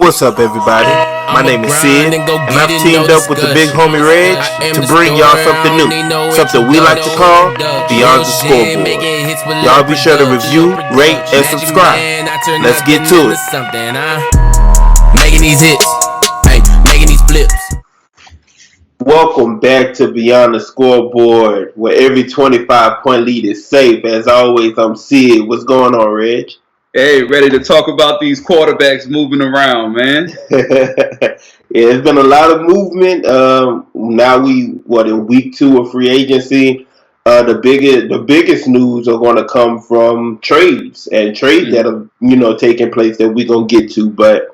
What's up, everybody? My name is Sid, and I've teamed up with the big homie Reg to bring y'all something new, something we like to call Beyond the Scoreboard. Y'all be sure to review, rate, and subscribe. Let's get to it. Making these hits, hey, making these flips. Welcome back to Beyond the Scoreboard, where every 25-point lead is safe. As always, I'm Sid. What's going on, Reg? Hey, ready to talk about these quarterbacks moving around, man. Yeah, it's been a lot of movement. Now in week 2 of free agency. The biggest news are going to come from trades that are taking place that we're gonna get to. But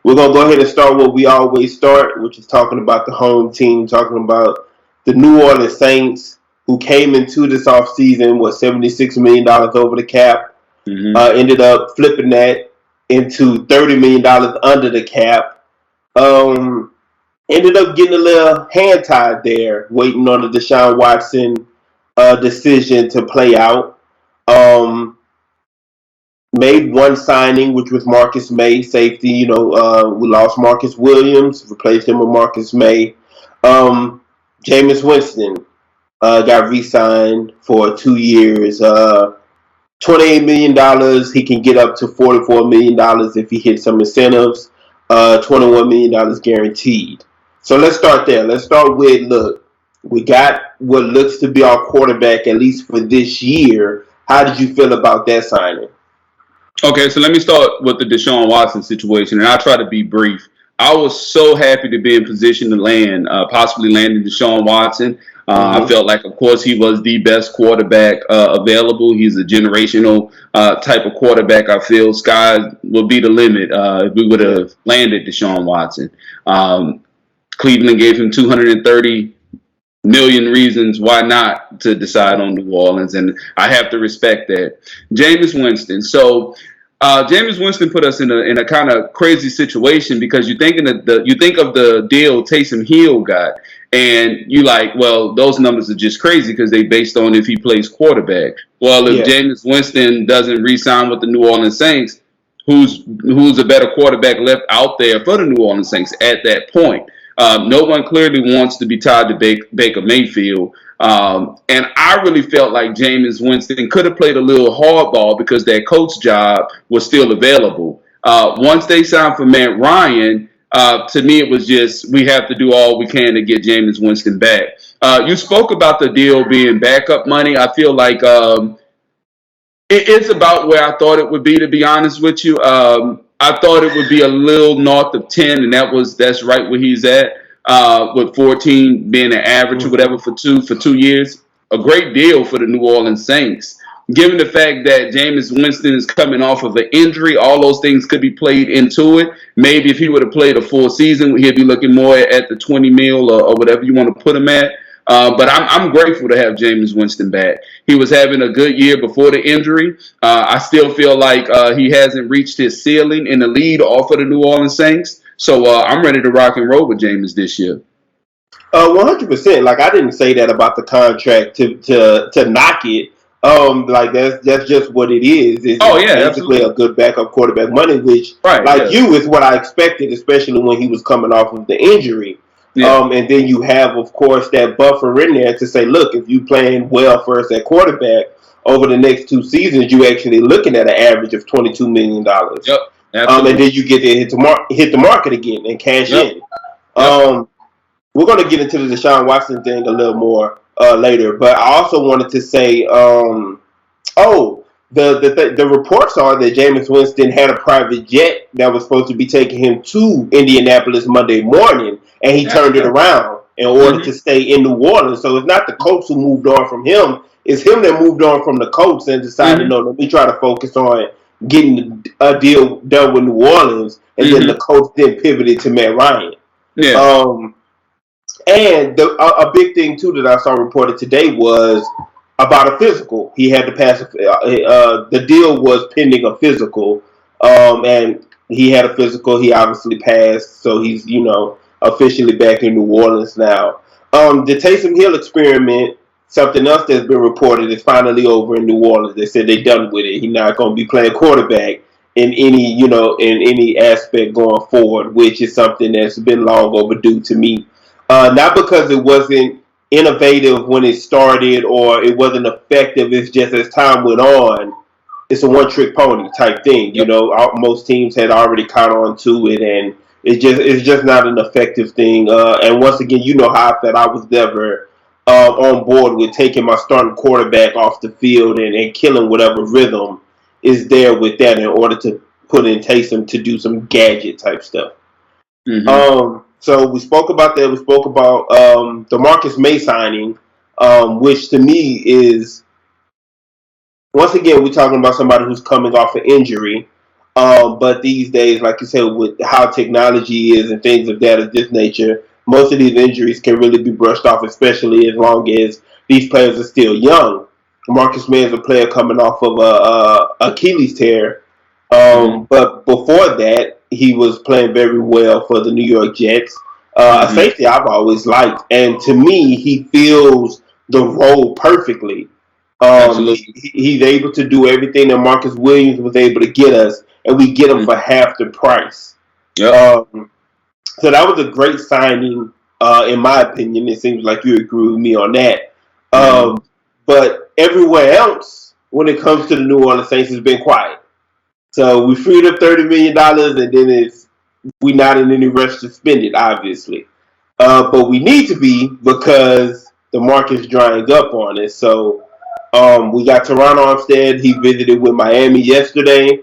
we're gonna go ahead and start what we always start, which is talking about the home team, talking about the New Orleans Saints, who came into this offseason with $76 million over the cap. Ended up flipping that into $30 million under the cap. Ended up getting a little hand tied there, waiting on the Deshaun Watson decision to play out. Made one signing, which was Marcus May, safety. We lost Marcus Williams, replaced him with Marcus May. Jameis Winston got re-signed for 2 years. $28 million. He can get up to $44 million if he hits some incentives. $21 million guaranteed. So let's start there. Let's start with, look, we got what looks to be our quarterback, at least for this year. How did you feel about that signing? Okay, so let me start with the Deshaun Watson situation, and I'll try to be brief. I was so happy to be in position to possibly landing Deshaun Watson. I felt like, of course, he was the best quarterback available. He's a generational type of quarterback. I feel sky will be the limit if we would have landed Deshaun Watson. Cleveland gave him 230 million reasons why not to decide on New Orleans, and I have to respect that. Jameis Winston. So Jameis Winston put us in a kind of crazy situation because you think of the deal Taysom Hill got, and you like, well, those numbers are just crazy because they based on if he plays quarterback. Well, if Jameis Winston doesn't re-sign with the New Orleans Saints, who's a better quarterback left out there for the New Orleans Saints at that point? No one clearly wants to be tied to Baker Mayfield. And I really felt like Jameis Winston could have played a little hardball because that coach job was still available. Once they signed for Matt Ryan, to me it was just we have to do all we can to get Jameis Winston back. You spoke about the deal being backup money. I feel like it's about where I thought it would be, to be honest with you. I thought it would be a little north of 10, and that's right where he's at, with 14 being an average or whatever for 2 years. A great deal for the New Orleans Saints. Given the fact that Jameis Winston is coming off of an injury, all those things could be played into it. Maybe if he would have played a full season, he'd be looking more at the 20 mil or whatever you want to put him at. But I'm grateful to have Jameis Winston back. He was having a good year before the injury. I still feel like he hasn't reached his ceiling in the lead off of the New Orleans Saints. So I'm ready to rock and roll with Jameis this year. 100%. Like, I didn't say that about the contract to knock it. Like that's just what it is. It's basically absolutely a good backup quarterback money, which you is what I expected, especially when he was coming off of the injury. Yeah. And then you have, of course, that buffer in there to say, look, if you playing well first at quarterback over the next 2 seasons, you actually looking at an average of $22 million. Yep. And then you get to hit the market again and cash in. We're going to get into the Deshaun Watson thing a little more later, but I also wanted to say, the reports are that Jameis Winston had a private jet that was supposed to be taking him to Indianapolis Monday morning, and he turned it around in order to stay in New Orleans. So it's not the Colts who moved on from him; it's him that moved on from the Colts and decided, no, let me try to focus on getting a deal done with New Orleans, and then the Colts then pivoted to Matt Ryan. Yeah. And a big thing, too, that I saw reported today was about a physical. He had to pass. The deal was pending a physical, and he had a physical. He obviously passed, so he's, officially back in New Orleans now. The Taysom Hill experiment, something else that's been reported, is finally over in New Orleans. They said they're done with it. He's not going to be playing quarterback in any in any aspect going forward, which is something that's been long overdue to me. Not because it wasn't innovative when it started or it wasn't effective. It's just as time went on, it's a one-trick pony type thing. Yep. Most teams had already caught on to it, and it's just not an effective thing. And once again, you know how I felt. I was never on board with taking my starting quarterback off the field and killing whatever rhythm is there with that in order to put in Taysom to do some gadget type stuff. Mm-hmm. So we spoke about that. We spoke about the Marcus May signing, which to me is, once again, we're talking about somebody who's coming off an injury. But these days, like you said, with how technology is and things of that of this nature, most of these injuries can really be brushed off, especially as long as these players are still young. Marcus May is a player coming off of a Achilles tear. But before that, he was playing very well for the New York Jets. A safety I've always liked. And to me, he fills the role perfectly. He's able to do everything that Marcus Williams was able to get us, and we get him for half the price. Yep. So that was a great signing, in my opinion. It seems like you agree with me on that. But everywhere else, when it comes to the New Orleans Saints, it's been quiet. So we freed up $30 million, and then we're not in any rush to spend it, obviously. But we need to be, because the market's drying up on it. So we got Teron Armstead. He visited with Miami yesterday.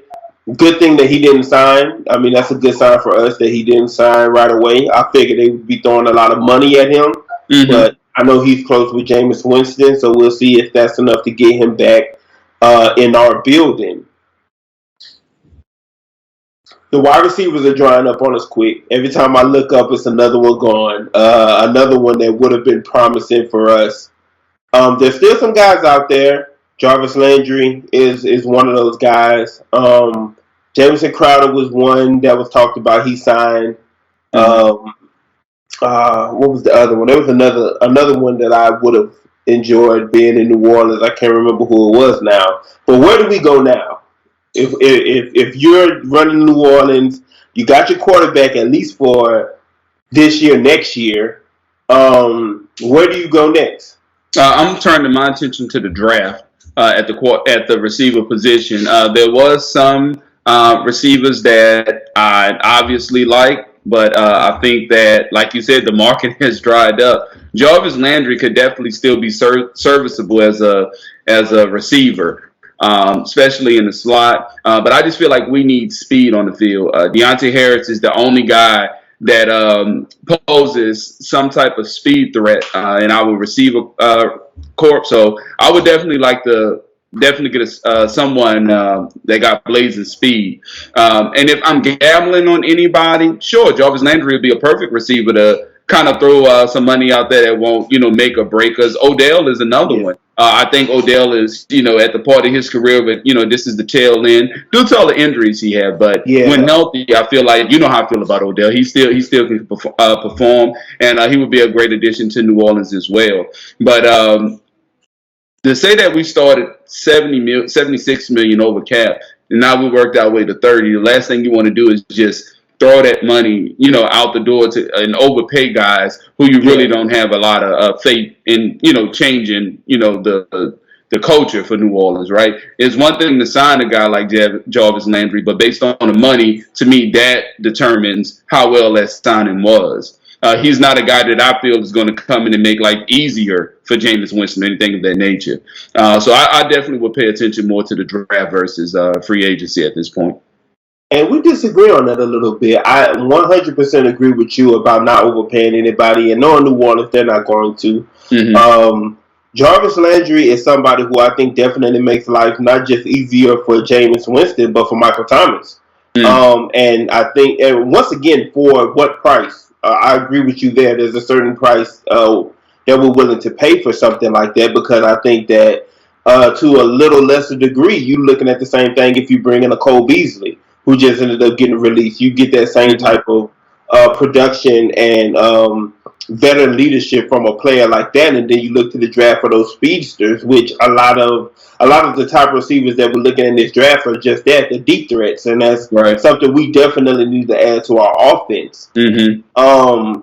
Good thing that he didn't sign. I mean, that's a good sign for us that he didn't sign right away. I figured they would be throwing a lot of money at him. But I know he's close with Jameis Winston, so we'll see if that's enough to get him back in our building. The wide receivers are drying up on us quick. Every time I look up, it's another one gone. Another one that would have been promising for us. There's still some guys out there. Jarvis Landry is one of those guys. Jamison Crowder was one that was talked about. He signed. What was the other one? There was another one that I would have enjoyed being in New Orleans. I can't remember who it was now. But where do we go now? If you're running New Orleans, you got your quarterback at least for this year, next year. Where do you go next? I'm turning my attention to the draft at the receiver position. There was some receivers that I obviously like, but I think that, like you said, the market has dried up. Jarvis Landry could definitely still be serviceable as a receiver. Especially in the slot. But I just feel like we need speed on the field. Deontay Harris is the only guy that poses some type of speed threat in our receiver corps. So I would definitely like to get someone that got blazing speed. And if I'm gambling on anybody, sure, Jarvis Landry would be a perfect receiver to kind of throw some money out there that won't, make or break us. Odell is another one. I think Odell is, at the part of his career, but, this is the tail end due to all the injuries he had. But when healthy, I feel like, how I feel about Odell. He still can perform, and he would be a great addition to New Orleans as well. But to say that we started 76 million over cap, and now we worked our way to 30, the last thing you want to do is just throw that money, out the door and overpay guys who you really don't have a lot of faith in, changing, the culture for New Orleans, right? It's one thing to sign a guy like Jarvis Landry, but based on the money, to me, that determines how well that signing was. He's not a guy that I feel is going to come in and make life easier for Jameis Winston or anything of that nature. So I definitely would pay attention more to the draft versus free agency at this point. And we disagree on that a little bit. I 100% agree with you about not overpaying anybody, and knowing New Orleans, they're not going to. Jarvis Landry is somebody who I think definitely makes life not just easier for Jameis Winston, but for Michael Thomas. And I think, and once again, for what price? I agree with you there. There's a certain price that we're willing to pay for something like that, because I think that to a little lesser degree, you're looking at the same thing if you bring in a Cole Beasley, who just ended up getting released. You get that same type of production and veteran leadership from a player like that, and then you look to the draft for those speedsters, which a lot of the top receivers that we're looking at in this draft are just that, the deep threats, and that's Right. something we definitely need to add to our offense. Mm-hmm.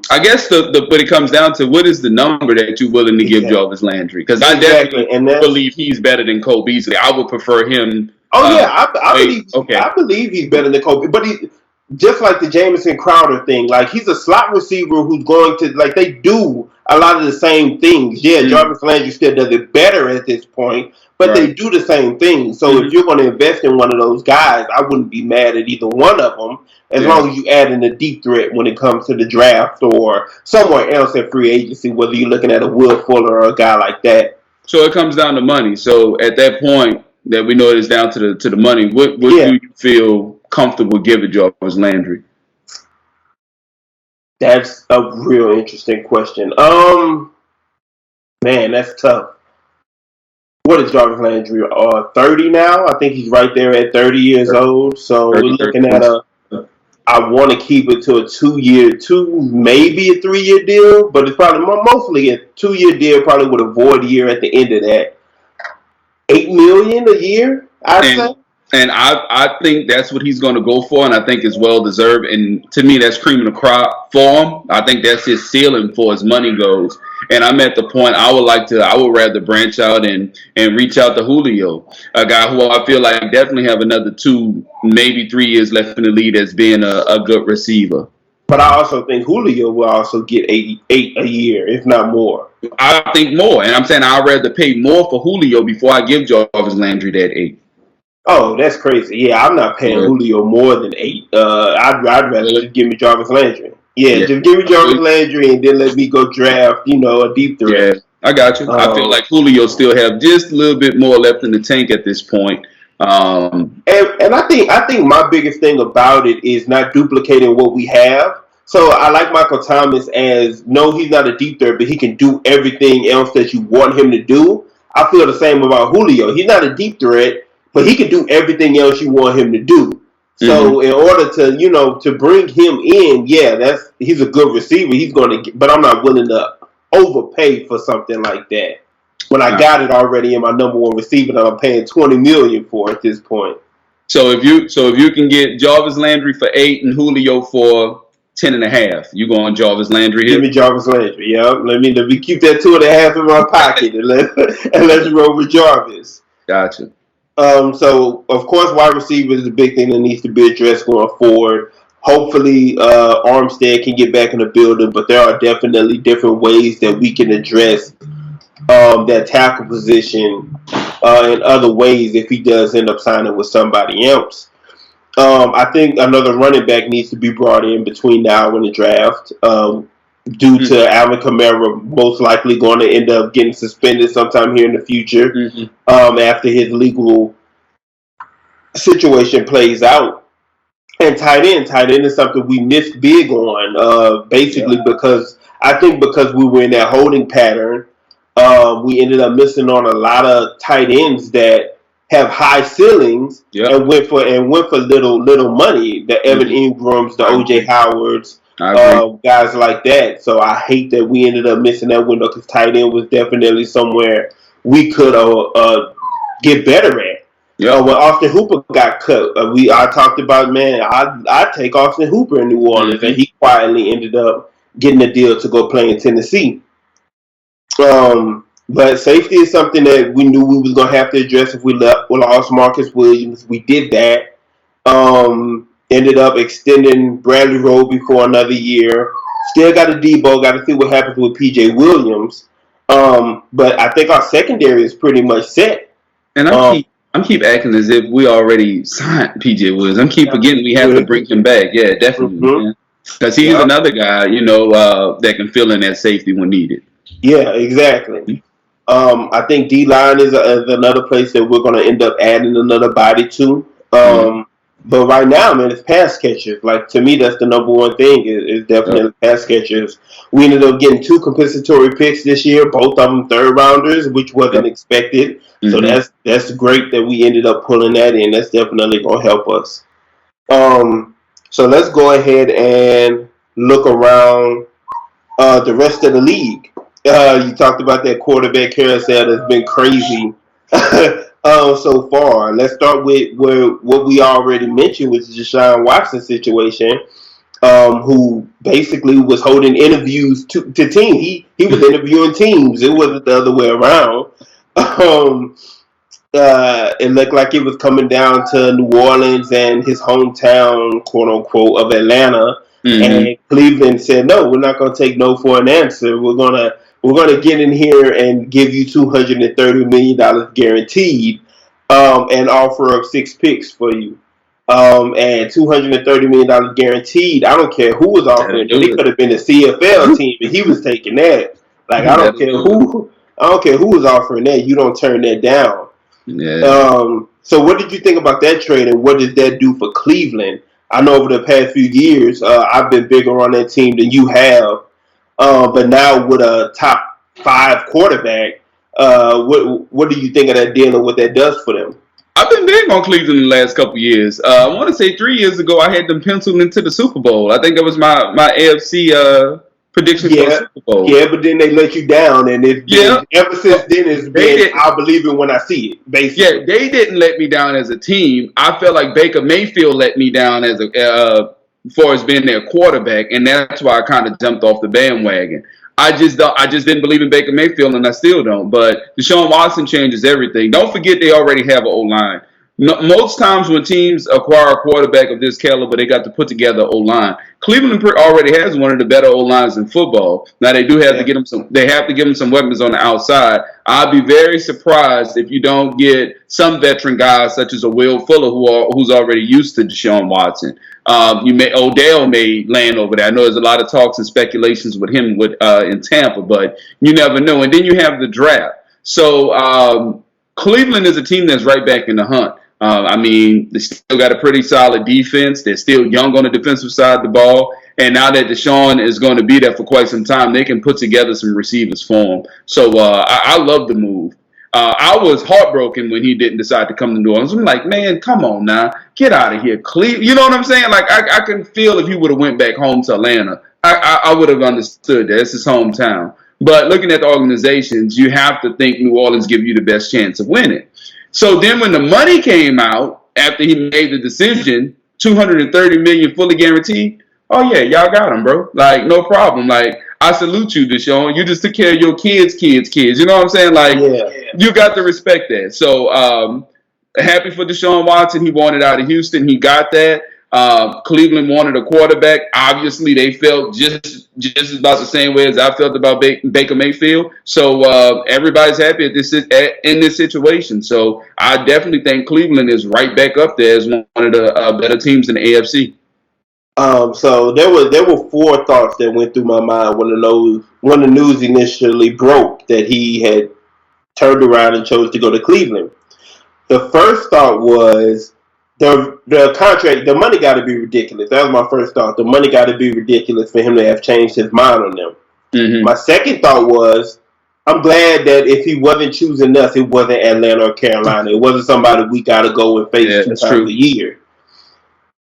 I guess but it comes down to what is the number that you're willing to give Jarvis Landry? Because I definitely believe he's better than Cole Beasley. I would prefer him. Oh yeah, I believe he's better than Kobe, but he just like the Jamison Crowder thing. Like he's a slot receiver who's going to like they do a lot of the same things. Yeah, Jarvis Landry still does it better at this point, but they do the same thing. So if you're going to invest in one of those guys, I wouldn't be mad at either one of them as long as you add in a deep threat when it comes to the draft or somewhere else at free agency. Whether you're looking at a Will Fuller or a guy like that. So it comes down to money. So at that point that we know it is down to the money, what do you feel comfortable giving Jarvis Landry? That's a real interesting question. Man, that's tough. What is Jarvis Landry? 30 now? I think he's right there at 30 years old. So we're looking at I want to keep it to a 2-year, maybe a 3-year deal, but it's probably mostly a 2-year deal, probably with a void year at the end of that. $8 million a year, I'd say. And I think that's what he's going to go for, and I think it's well deserved. And to me, that's cream of the crop for him. I think that's his ceiling for as money goes. And I'm at the point I would rather branch out and reach out to Julio, a guy who I feel like definitely have another 2, maybe 3 years left in the league as being a good receiver. But I also think Julio will also get eight a year, if not more. I think more, and I'm saying I'd rather pay more for Julio before I give Jarvis Landry that 8. Oh, that's crazy. Yeah, I'm not paying Julio more than 8. I'd rather just give me Jarvis Landry. Yeah, just give me Jarvis Landry and then let me go draft, a deep threat. Yeah, I got you. I feel like Julio still have just a little bit more left in the tank at this point. And I think my biggest thing about it is not duplicating what we have. So I like Michael Thomas as, no, he's not a deep threat, but he can do everything else that you want him to do. I feel the same about Julio. He's not a deep threat, but he can do everything else you want him to do. So in order to, to bring him in, he's a good receiver. He's going to, but I'm not willing to overpay for something like that when I got it already in my number one receiver that I'm paying $20 million for at this point. So if you can get Jarvis Landry for 8 and Julio for 10.5, you going Jarvis Landry here? Give me Jarvis Landry. Yeah, let me keep that 2.5 in my pocket and let's roll with Jarvis. Gotcha. So, of course, wide receiver is a big thing that needs to be addressed going forward. Hopefully, Armstead can get back in the building, but there are definitely different ways that we can address that tackle position in other ways if he does end up signing with somebody else. I think another running back needs to be brought in between now and the draft. Due to Alvin Kamara most likely going to end up getting suspended sometime here in the future after his legal situation plays out. And tight end is something we missed big on, basically because we were in that holding pattern, we ended up missing on a lot of tight ends that have high ceilings and went for little money. The Evan Ingrams, the OJ Howards. Guys like that. So I hate that we ended up missing that window because tight end was definitely somewhere we could get better at. When Austin Hooper got cut, I talked about, man, I'd take Austin Hooper in New Orleans, and he quietly ended up getting a deal to go play in Tennessee. But safety is something that we knew we was going to have to address if we lost Marcus Williams. We did that. Ended up extending Bradley Roby for another year. Still got a Debo. Got to see what happens with PJ Williams. But I think our secondary is pretty much set. And I'm keep acting as if we already signed PJ Williams. I'm keep forgetting we have to bring him back. Yeah, definitely. Because he's another guy, that can fill in that safety when needed. Yeah, exactly. I think D-line is another place that we're going to end up adding another body to. But right now, man, it's pass catchers. Like, to me, that's the number one thing is definitely pass catchers. We ended up getting 2 compensatory picks this year, both of them third-rounders, which wasn't expected. So that's great that we ended up pulling that in. That's definitely going to help us. So let's go ahead and look around the rest of the league. You talked about that quarterback carousel that's been crazy so far. Let's start with what we already mentioned, which is the Deshaun Watson situation, who basically was holding interviews to teams. He was interviewing teams. It wasn't the other way around. Um, it looked like it was coming down to New Orleans and his hometown, quote unquote, of Atlanta. Mm-hmm. And Cleveland said, "No, we're not going to take no for an answer. We're gonna get in here and give you $230 million guaranteed, and offer up 6 picks for you, and $230 million guaranteed. I don't care who was offering it. It could have been the CFL team, and he was taking that. Like I don't care who. I don't care who was offering that. You don't turn that down." Yeah. So what did you think about that trade, and what does that do for Cleveland? I know over the past few years, I've been bigger on that team than you have. But now with a top 5 quarterback, what do you think of that deal and what that does for them? I've been big on Cleveland the last couple of years. I want to say 3 years ago, I had them penciled into the Super Bowl. I think that was my AFC prediction for the Super Bowl. Yeah, but then they let you down, and ever since then it's been I'll believe it when I see it. Basically, yeah, they didn't let me down as a team. I felt like Baker Mayfield let me down as far as being their quarterback, and that's why I kind of jumped off the bandwagon. I just didn't believe in Baker Mayfield, and I still don't. But Deshaun Watson changes everything. Don't forget they already have an O-line. No, most times when teams acquire a quarterback of this caliber, they got to put together an O-line. Cleveland already has one of the better O-lines in football. Now they do have to get them some. They have to give them some weapons on the outside. I'd be very surprised if you don't get some veteran guys such as a Will Fuller who's already used to Deshaun Watson. Odell may land over there. I know there's a lot of talks and speculations with him in Tampa, but you never know. And then you have the draft. So Cleveland is a team that's right back in the hunt. They still got a pretty solid defense. They're still young on the defensive side of the ball. And now that Deshaun is going to be there for quite some time, they can put together some receivers for him. So I love the move. I was heartbroken when he didn't decide to come to New Orleans. I'm like, man, come on now. Get out of here, Cleveland. You know what I'm saying? Like, I can feel if he would have went back home to Atlanta, I would have understood that. It's his hometown. But looking at the organizations, you have to think New Orleans give you the best chance of winning. So then when the money came out after he made the decision, $230 million fully guaranteed, oh, yeah, y'all got him, bro. Like, no problem. Like, I salute you, Deshaun. You just took care of your kids. You know what I'm saying? Like, you got to respect that. So, happy for Deshaun Watson. He wanted out of Houston. He got that. Cleveland wanted a quarterback. Obviously, they felt just about the same way as I felt about Baker Mayfield. So everybody's happy in this situation. So I definitely think Cleveland is right back up there as one of the better teams in the AFC. So there were 4 thoughts that went through my mind when the news initially broke that he had turned around and chose to go to Cleveland. The first thought was the contract, the money got to be ridiculous. That was my first thought. The money got to be ridiculous for him to have changed his mind on them. Mm-hmm. My second thought was, I'm glad that if he wasn't choosing us, it wasn't Atlanta or Carolina. It wasn't somebody we got to go and face 2 times a year.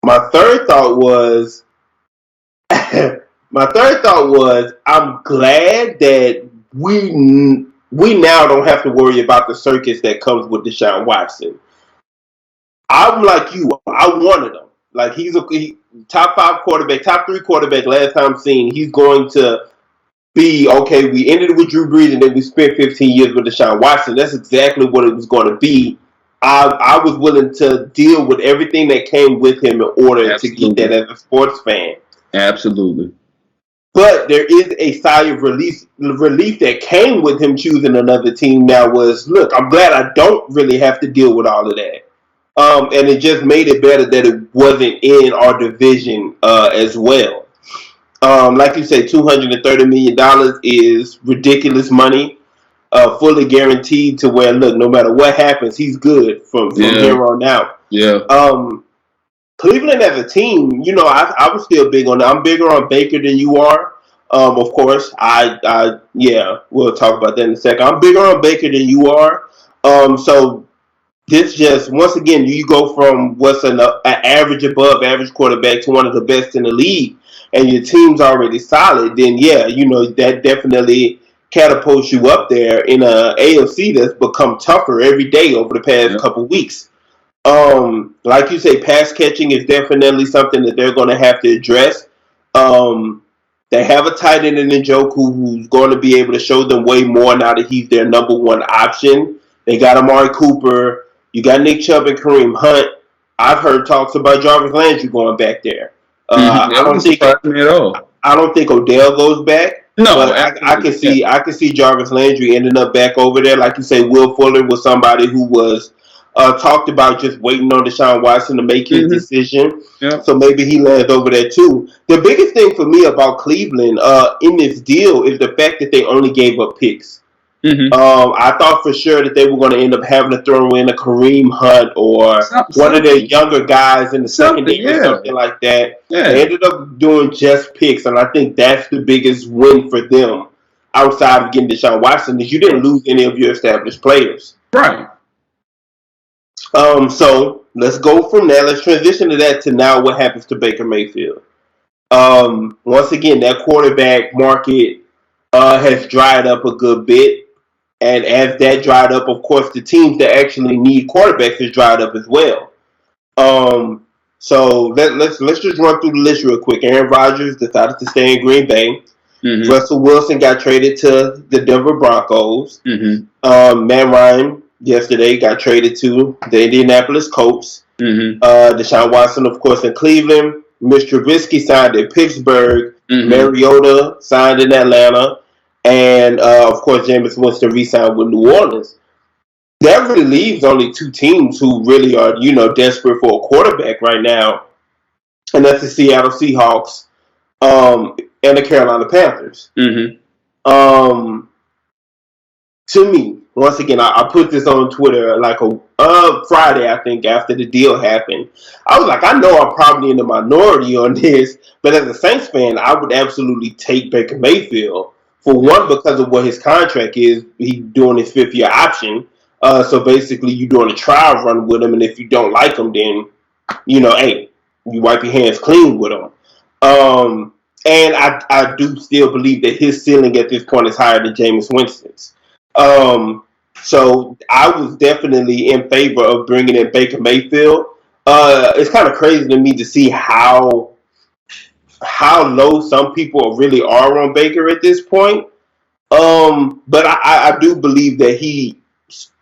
My third thought was, I'm glad that we now don't have to worry about the circus that comes with Deshaun Watson. I'm like you. I wanted him. Like he's a top 5 quarterback, top 3 quarterback. Last time seen, he's going to be okay. We ended with Drew Brees, and then we spent 15 years with Deshaun Watson. That's exactly what it was going to be. I was willing to deal with everything that came with him in order to get that as a sports fan. Absolutely. But there is a sigh of relief that came with him choosing another team. Now was, look, I'm glad I don't really have to deal with all of that. And it just made it better that it wasn't in our division as well. Like you said, $230 million is ridiculous money, fully guaranteed to where, look, no matter what happens, he's good from here on out. Yeah. Cleveland as a team, you know, I was still big on that. I'm bigger on Baker than you are. Of course, we'll talk about that in a second. I'm bigger on Baker than you are. So this just, once again, you go from what's an average above average quarterback to one of the best in the league. and your team's already solid, then yeah, that definitely catapults you up there in a AFC that's become tougher every day over the past couple weeks. Like you say, pass catching is definitely something that they're going to have to address. They have a tight end in Njoku who's going to be able to show them way more now that he's their number one option. They got Amari Cooper. You got Nick Chubb and Kareem Hunt. I've heard talks about Jarvis Landry going back there. I don't think me at all. I don't think Odell goes back. No, but I can see Jarvis Landry ending up back over there. Like you say, Will Fuller was somebody who was talked about just waiting on Deshaun Watson to make his decision. Yep. So maybe he lands over there too. The biggest thing for me about Cleveland in this deal is the fact that they only gave up picks. I thought for sure that they were going to end up having to throw in a Kareem Hunt or one of their younger guys in the secondary or something like that. Yeah. They ended up doing just picks, and I think that's the biggest win for them outside of getting Deshaun Watson is you didn't lose any of your established players. Right. So let's go from there. Let's transition to that to now what happens to Baker Mayfield. Once again, that quarterback market has dried up a good bit. And as that dried up, of course, the teams that actually need quarterbacks has dried up as well. So let's just run through the list real quick. Aaron Rodgers decided to stay in Green Bay. Russell Wilson got traded to the Denver Broncos. Matt Ryan yesterday got traded to the Indianapolis Colts. Deshaun Watson, of course, in Cleveland. Mitch Trubisky signed in Pittsburgh. Mariota signed in Atlanta. And, of course, Jameis Winston re-signed with New Orleans. That really leaves only two teams who really are, desperate for a quarterback right now. And that's the Seattle Seahawks and the Carolina Panthers. To me, once again, I put this on Twitter like Friday, I think, after the deal happened. I was like, I know I'm probably in the minority on this, but as a Saints fan, I would absolutely take Baker Mayfield. For one, because of what his contract is, he's doing his fifth-year option. So basically, you're doing a trial run with him, and if you don't like him, then, hey, you wipe your hands clean with him. And I do still believe that his ceiling at this point is higher than Jameis Winston's. So I was definitely in favor of bringing in Baker Mayfield. It's kind of crazy to me to see how low some people really are on Baker at this point. But I do believe that he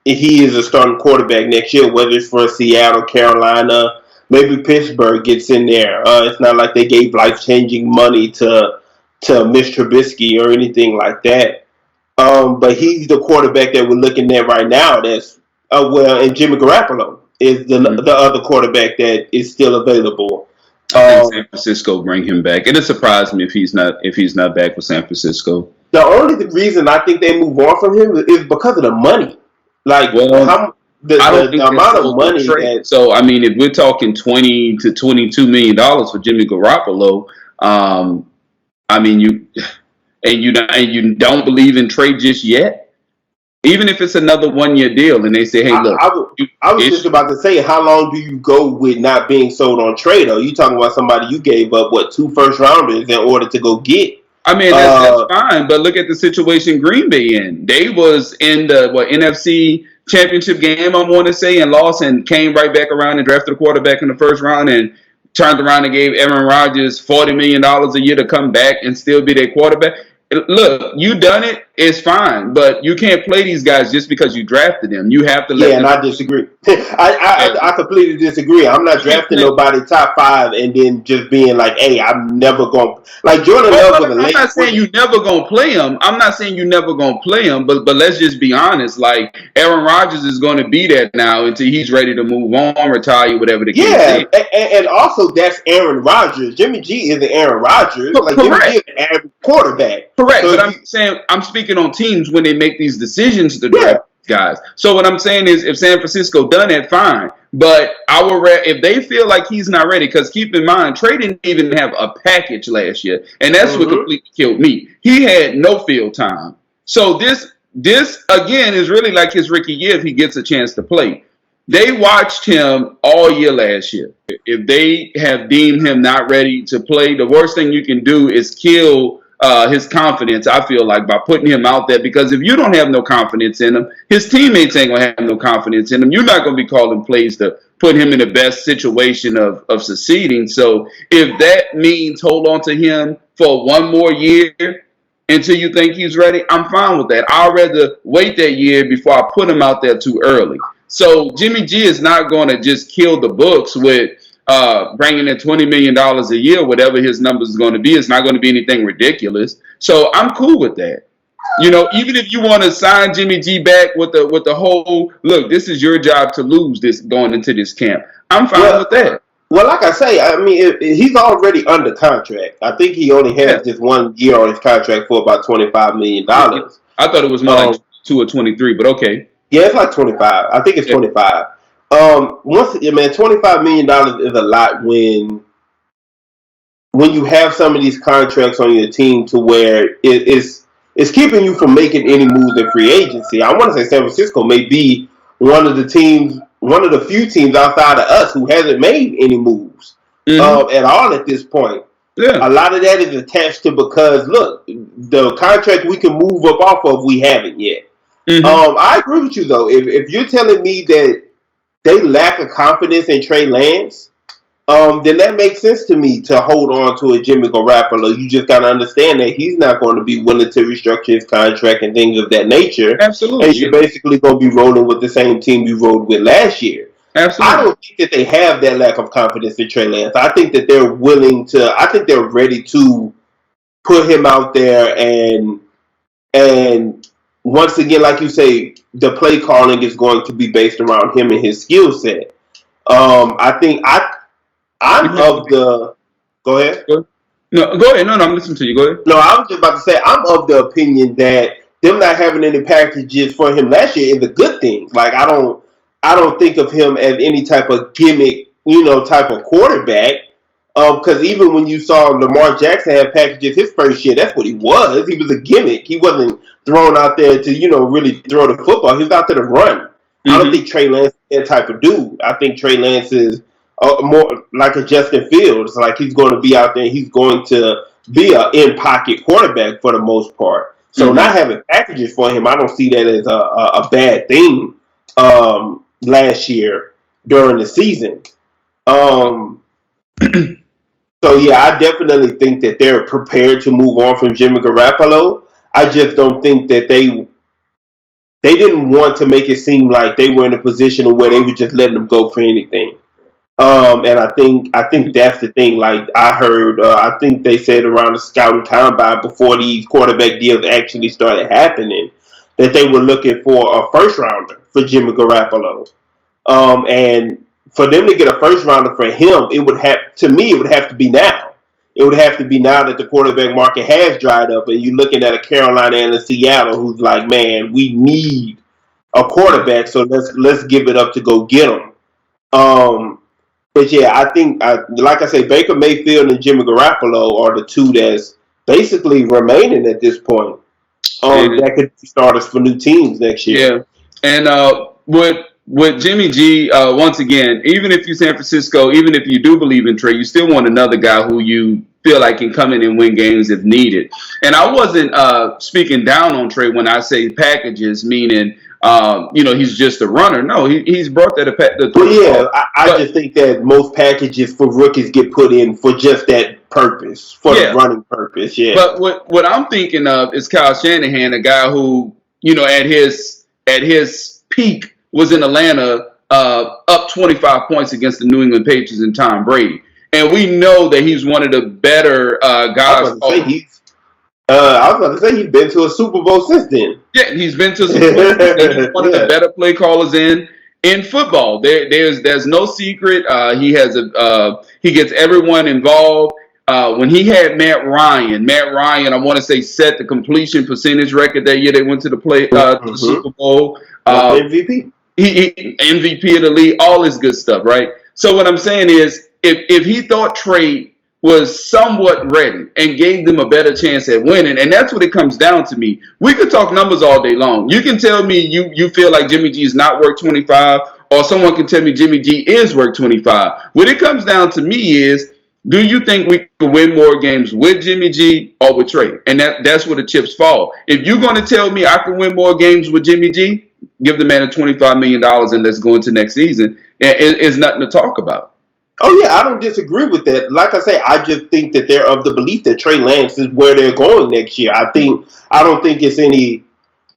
is a starting quarterback next year, whether it's for Seattle, Carolina, maybe Pittsburgh gets in there. It's not like they gave life-changing money to Mitch Trubisky or anything like that. But he's the quarterback that we're looking at right now. That's and Jimmy Garoppolo is the other quarterback that is still available. I think San Francisco bring him back. It'll surprise me if he's not back with San Francisco. The only reason I think they move on from him is because of the money. Like, the amount of money that. So I mean, if we're talking $20 to $22 million for Jimmy Garoppolo, I mean you don't believe in trade just yet. Even if it's another 1-year deal, and they say, "Hey, look." I was just about to say, how long do you go with not being sold on trade? Are you talking about somebody you gave up 2 first-rounders in order to go get? I mean, that's fine, but look at the situation Green Bay in. They was in the NFC Championship game, I want to say, and lost, and came right back around and drafted a quarterback in the first round, and turned around and gave Aaron Rodgers $40 million a year to come back and still be their quarterback. Look, you done it. It's fine, but you can't play these guys just because you drafted them. You have to let them. And I disagree. I completely disagree. I'm not drafting nobody top 5 and then just being like, "Hey, I'm never going." Like Jordan Love was a late. I'm not saying you never gonna play him. I'm not saying you never gonna play him. But let's just be honest. Like Aaron Rodgers is going to be there now until he's ready to move on, retire, whatever the case is. And also that's Aaron Rodgers. Jimmy G isn't Aaron Rodgers. Like Jimmy G is an average quarterback. Correct, so but I'm speaking on teams when they make these decisions to draft guys. So what I'm saying is, if San Francisco done it, fine. But if they feel like he's not ready, because keep in mind, Trey didn't even have a package last year, and that's what completely killed me. He had no field time. So this again is really like his rookie year if he gets a chance to play. They watched him all year last year. If they have deemed him not ready to play, the worst thing you can do is kill his confidence, I feel like, by putting him out there. Because if you don't have no confidence in him, his teammates ain't going to have no confidence in him. You're not going to be calling plays to put him in the best situation of succeeding. So if that means hold on to him for one more year until you think he's ready, I'm fine with that. I'd rather wait that year before I put him out there too early. So Jimmy G is not going to just kill the books with bringing in $20 million a year, whatever his numbers is going to be. It's not going to be anything ridiculous. So I'm cool with that. You know, even if you want to sign Jimmy G back with the whole look, this is your job to lose this going into this camp. I'm fine with that. Well, like I say, I mean, he's already under contract. I think he only has just 1 year on his contract for about $25 million. I thought it was more like 2 or 23, but okay. Yeah, it's like 25. I think it's 25. Man, $25 million is a lot when you have some of these contracts on your team to where it's keeping you from making any moves in free agency. I want to say San Francisco may be one of the few teams outside of us who hasn't made any moves at all at this point. Yeah. A lot of that is attached to because, look, the contract we can move up off of, we haven't yet. I agree with you, though. If you're telling me that they lack a confidence in Trey Lance, then that makes sense to me to hold on to a Jimmy Garoppolo. You just got to understand that he's not going to be willing to restructure his contract and things of that nature. Absolutely. And you're basically going to be rolling with the same team you rolled with last year. Absolutely. I don't think that they have that lack of confidence in Trey Lance. I think that they're they're ready to put him out there and once again, like you say, the play calling is going to be based around him and his skill set. I think I'm of the. Go ahead. No, go ahead. No, I'm listening to you. Go ahead. No, I was just about to say I'm of the opinion that them not having any packages for him last year is a good thing. Like I don't think of him as any type of gimmick, type of quarterback. Because even when you saw Lamar Jackson have packages his first year, that's what he was. He was a gimmick. He wasn't thrown out there to, really throw the football. He was out there to run. I don't think Trey Lance is that type of dude. I think Trey Lance is more like a Justin Fields. Like he's going to be out there and he's going to be an in-pocket quarterback for the most part. So not having packages for him, I don't see that as a bad thing last year during the season. So, yeah, I definitely think that they're prepared to move on from Jimmy Garoppolo. I just don't think that they didn't want to make it seem like they were in a position where they were just letting them go for anything. And I think that's the thing. Like I heard, I think they said around the scouting combine before these quarterback deals actually started happening that they were looking for a first rounder for Jimmy Garoppolo. And for them to get a first rounder for him, it would have to be now. It would have to be now that the quarterback market has dried up, and you're looking at a Carolina and a Seattle who's like, man, we need a quarterback, so let's give it up to go get him. But yeah, I think, like I say, Baker Mayfield and Jimmy Garoppolo are the two that's basically remaining at this point. That could be starters for new teams next year. Yeah, and with Jimmy G, once again, even if you're San Francisco, even if you do believe in Trey, you still want another guy who you feel like can come in and win games if needed. And I wasn't speaking down on Trey when I say packages, meaning he's just a runner. No, he's brought that. I just think that most packages for rookies get put in for just that purpose, for the running purpose. Yeah. But what I'm thinking of is Kyle Shanahan, a guy who at his peak was in Atlanta, up 25 points against the New England Patriots and Tom Brady, and we know that he's one of the better guys. I was about to say he's been to a Super Bowl since then. Yeah, he's been to a Super Bowl. He's one of the better play callers in football. There's no secret. He gets everyone involved. When he had Matt Ryan, I want to say set the completion percentage record that year. They went to the Super Bowl. MVP. He MVP of the league. All this good stuff, right? So what I'm saying is, if he thought Trey was somewhat ready and gave them a better chance at winning, and that's what it comes down to me. We could talk numbers all day long. You can tell me you feel like Jimmy G is not worth 25, or someone can tell me Jimmy G is worth 25. What it comes down to me is, do you think we can win more games with Jimmy G or with Trey? And that's where the chips fall. If you're going to tell me I can win more games with Jimmy G, give the man a $25 million and let's go into next season. It's nothing to talk about. Oh yeah, I don't disagree with that. Like I say, I just think that they're of the belief that Trey Lance is where they're going next year. I don't think it's any.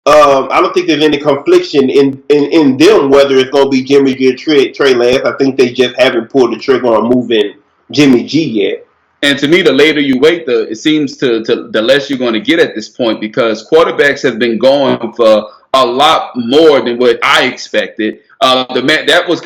I don't think there's any confliction in them whether it's going to be Jimmy G or Trey Lance. I think they just haven't pulled the trigger on moving Jimmy G yet. And to me, the later you wait, it seems to the less you're going to get at this point, because quarterbacks have been going for a lot more than what I expected. That was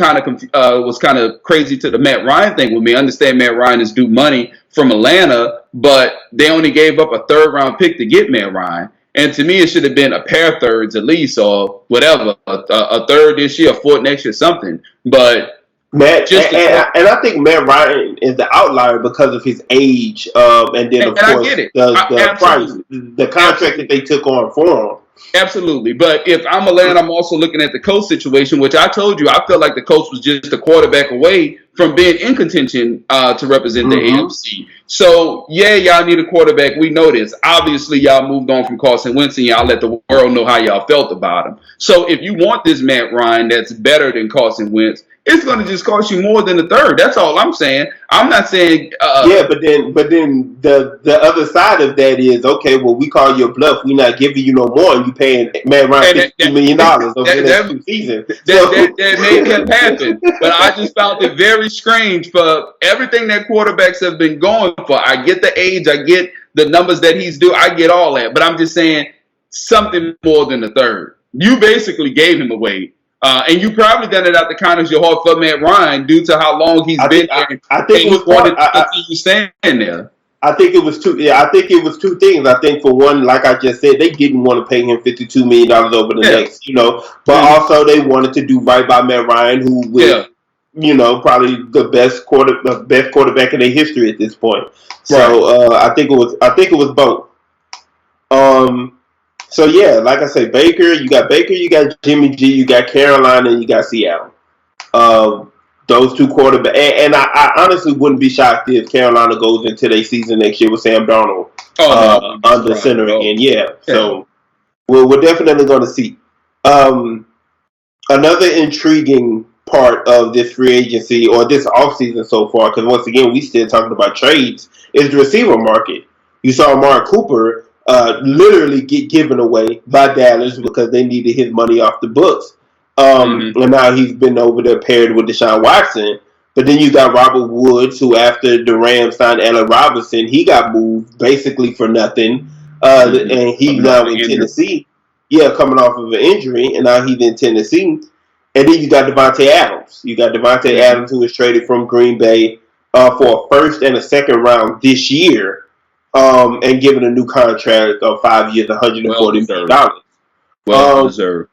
kind of crazy to the Matt Ryan thing with me. I understand Matt Ryan is due money from Atlanta, but they only gave up a third-round pick to get Matt Ryan. And to me, it should have been a pair of thirds at least, or whatever, a third this year, a fourth next year, something. But Matt, and I think Matt Ryan is the outlier because of his age, and then of course the price, the contract that they took on for him. Absolutely. But if I'm Atlanta, I'm also looking at the coach situation, which I told you, I feel like the coach was just a quarterback away from being in contention to represent the AFC. So, yeah, y'all need a quarterback. We know this. Obviously, y'all moved on from Carson Wentz, and y'all let the world know how y'all felt about him. So, if you want this Matt Ryan that's better than Carson Wentz, it's going to just cost you more than a third. That's all I'm saying. I'm not saying. But then the other side of that is, okay, well, we call you a bluff. We're not giving you no more, and you paying Matt Ryan $52 million over the next 2 seasons. That may have happened, but I just found it very strange for everything that quarterbacks have been going for. I get the age, I get the numbers that he's due, I get all that, but I'm just saying something more than a third. You basically gave him away. And you probably done it out the kindness of your heart for Matt Ryan due to how long he's been there. I think it was wanted to continue staying there. I think it was two. Yeah, I think it was two things. I think for one, like I just said, they didn't want to pay him $52 million over the next, but also they wanted to do right by Matt Ryan, who was, probably the best quarterback in their history at this point. So I think it was both. So yeah, like I say, you got Jimmy G, you got Carolina, and you got Seattle. Those two quarterbacks, and I honestly wouldn't be shocked if Carolina goes into their season next year with Sam Darnold under center again. Yeah, so we're definitely going to see. Another intriguing part of this free agency or this offseason so far, because once again we still talking about trades, is the receiver market. You saw Amari Cooper literally get given away by Dallas because they needed his money off the books. And now he's been over there paired with Deshaun Watson. But then you got Robert Woods, who after the Rams signed Allen Robinson, he got moved basically for nothing. And he's now in Tennessee. Yeah, coming off of an injury, and now he's in Tennessee. And then you got Devontae Adams. You got Devontae Adams, who was traded from Green Bay for a first and a second round this year. And given a new contract of 5 years, $140 million. Well deserved.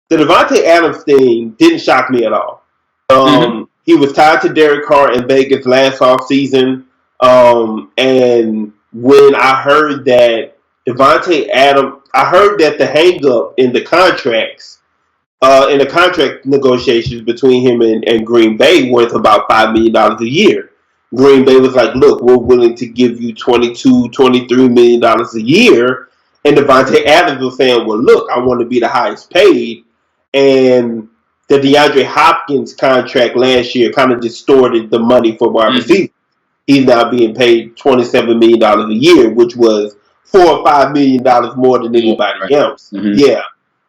The Devontae Adams thing didn't shock me at all. He was tied to Derek Carr in Vegas last offseason. And when I heard that Devontae Adams, I heard that the hang-up in the contracts, in the contract negotiations between him and Green Bay worth about $5 million a year. Green Bay was like, look, we're willing to give you $22, $23 million a year. And Devontae Adams was saying, well, look, I want to be the highest paid. And the DeAndre Hopkins contract last year kind of distorted the money for wide receiver. He's now being paid $27 million a year, which was $4 or $5 million more than anybody else. Yeah.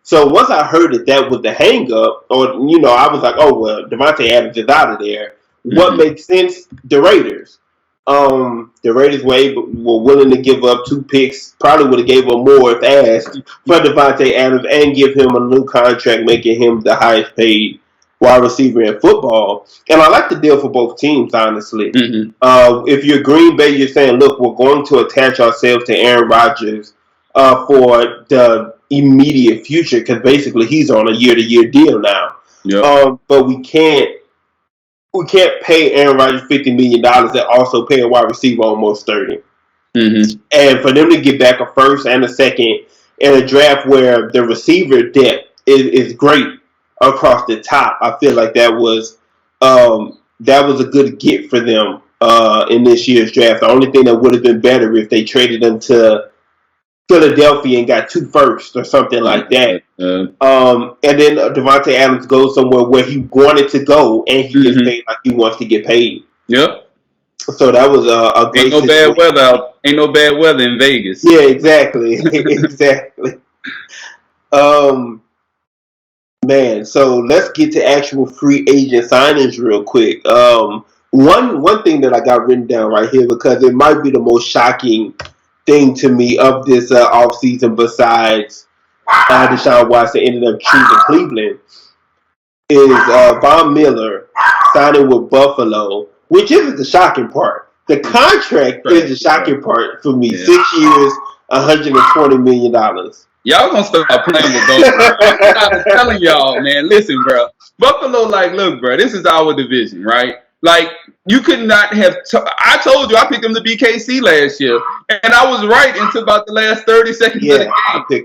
So once I heard that was the hang-up, or, I was like, oh, well, Devontae Adams is out of there. What makes sense? The Raiders. The Raiders were willing to give up 2 picks. Probably would have gave up more if asked for Devontae Adams and give him a new contract, making him the highest paid wide receiver in football. And I like the deal for both teams, honestly. If you're Green Bay, you're saying, look, we're going to attach ourselves to Aaron Rodgers for the immediate future, because basically he's on a year-to-year deal now. But we can't pay Aaron Rodgers $50 million and also pay a wide receiver almost $30. And for them to get back a first and a second in a draft where the receiver depth is great, across the top. I feel like that was a good get for them in this year's draft. The only thing that would have been better if they traded them to Philadelphia and got 2 firsts or something like that. And then Devontae Adams goes somewhere where he wanted to go, and he gets paid like he wants to get paid. Yep. So that was a great. Ain't no bad weather in Vegas. Yeah, exactly, exactly. Man, so let's get to actual free agent signings real quick. One thing that I got written down right here, because it might be the most shocking thing to me of this offseason besides Deshaun Watson ended up choosing Cleveland, is Von Miller signing with Buffalo, which isn't the shocking part. The contract is the shocking part for me. 6 years, $120 million. Y'all gonna start playing with Buffalo. I'm telling y'all, man. Listen, bro. Buffalo, like, look, bro. This is our division, right? Like, you could not have. I told you I picked them to beat KC last year, and I was right until about the last 30 seconds of the game.